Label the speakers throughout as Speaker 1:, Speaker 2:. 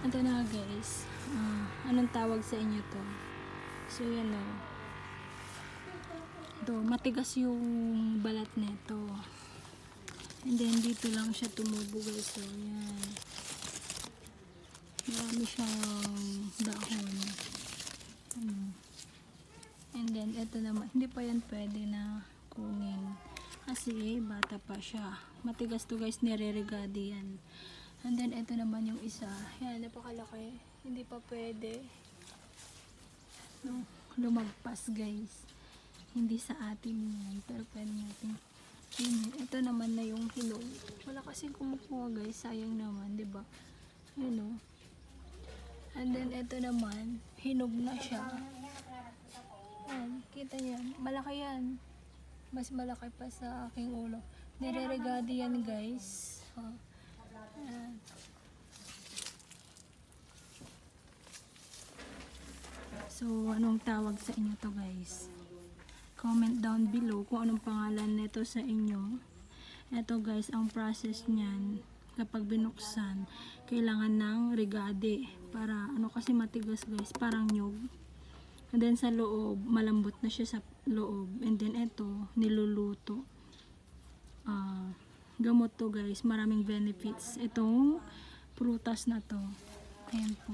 Speaker 1: Ito na guys. Anong tawag sa inyo to? So yan o. Ito, matigas yung balat nito. And then dito lang siya tumubo guys. So yan. Marami siyang dahon. And then ito naman, hindi pa yan pwede na kunin. Kasi bata pa siya. Matigas to guys, nire-regadi yan. And then ito naman yung isa. Yan, napakalaki. Hindi pa pwede. No, lumagpas guys. Hindi sa atin yan. Pero pwede natin. Ito naman na yung hinog. Wala kasing kumukuha guys. Sayang naman, 'di ba? Yun o. And then ito naman, hinog na siya. Yan, kita niyo. Malaki yan. Mas malaki pa sa aking ulo. Nire-regadi yan guys. Yan. So, anong tawag sa inyo to guys? Comment down below kung anong pangalan nito sa inyo. Ito guys, ang process niyan, kapag binuksan, kailangan ng regade. Para, ano kasi matigas guys, parang nyug. And then sa loob, malambot na siya sa loob. And then ito, niluluto. Gamot to guys, maraming benefits. Itong prutas na to. Ayan po.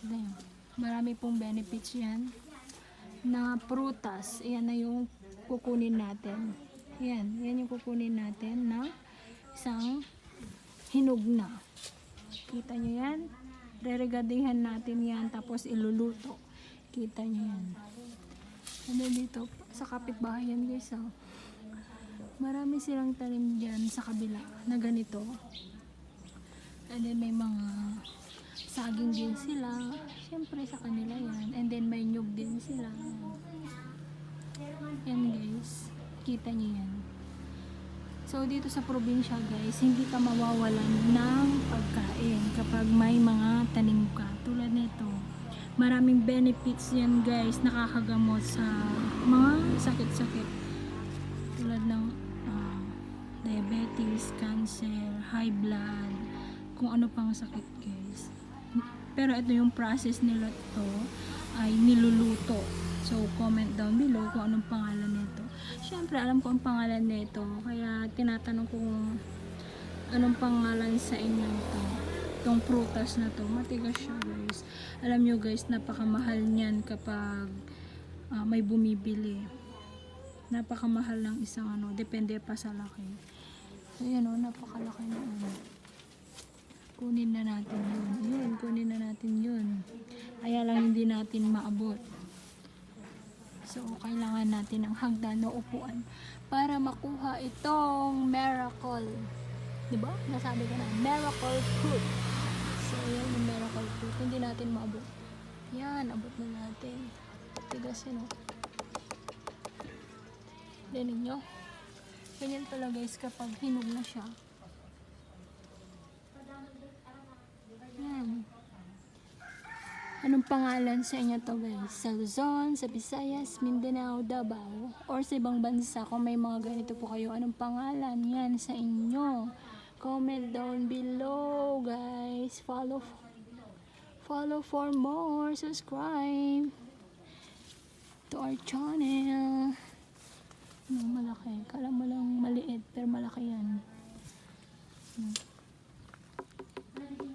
Speaker 1: Ayan. Marami pong benefits yan. Na prutas. Ayan na yung kukunin natin. Ayan. Yan yung kukunin natin na isang hinog na. Kita nyo yan? Reregadihan natin yan. Tapos iluluto. Kita nyo yan. Ano dito? Sa kapitbahay yan guys. Marami silang tanim dyan sa kabila na ganito. And then may mga saging din sila. Siyempre sa kanila yan. And then may nyug din sila. Yan guys. Kita nyo yan. So dito sa probinsya guys, hindi ka mawawalan ng pagkain kapag may mga tanim ka. Tulad nito. Maraming benefits yan guys. Nakakagamot sa mga sakit-sakit. Tulad ng diabetes, cancer, high blood, kung ano pang sakit guys. Pero ito yung process nila to ay niluluto. So comment down below kung anong pangalan nito. Syempre alam ko ang pangalan nito, kaya tinatanong ko kung anong pangalan sa inyo ito. Itong prutas na to, matigas siya guys. Alam nyo guys, napakamahal niyan kapag may bumibili. Napakamahal ng isang depende pa sa laki. So yan napakalaki na kunin na natin yun. Kunin na natin yun. Kaya lang hindi natin maabot. So kailangan natin ng hagdan na upuan para makuha itong miracle. Diba? Nasabi ko na, miracle fruit. So yan yung miracle fruit. Hindi natin maabot. Yan, abot na natin. Tigas yun Dinig nyo? Ganyan pala guys kapag hinog na siya. Yan. Anong pangalan sa inyo to guys? Sa Luzon, sa Visayas, Mindanao, Davao, or sa ibang bansa kung may mga ganito po kayo. Anong pangalan yan sa inyo? Comment down below guys. Follow for more. Subscribe to our channel. Malaki. Kala mo lang maliit, pero malaki yan.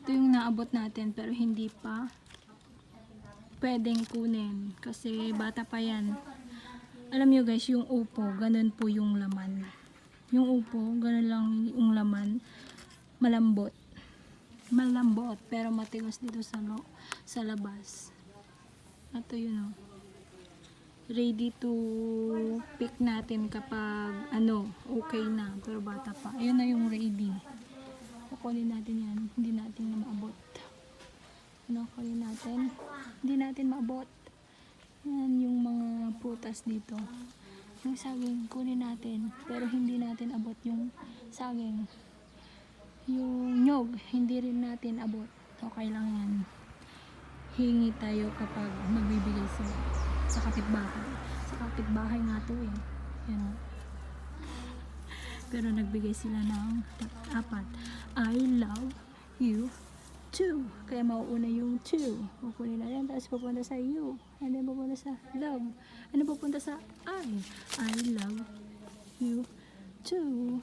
Speaker 1: Ito yung naabot natin, pero hindi pa pwedeng kunin. Kasi bata pa yan. Alam nyo guys, yung upo, ganun po yung laman. Yung upo, ganun lang yung laman. Malambot. Malambot, pero matigas dito sa labas. Ito yun ready to pick natin kapag okay na, pero bata pa. Ayun na yung ready. Kukunin natin yan, hindi natin na maabot. Kukunin natin, hindi natin maabot. Yan yung mga prutas dito. Yung saging, kunin natin, pero hindi natin abot yung saging. Yung nyog, hindi rin natin abot. Okay lang yan. Hingi tayo kapag magbibigay sila sa kapitbahay. Sa kapitbahay nga to Yan Pero nagbigay sila ng 4. I love you 2. Kaya mauuna yung 2. Kukunin natin, tapos pupunta sa you. And then pupunta sa love. Ano pupunta sa I love you too.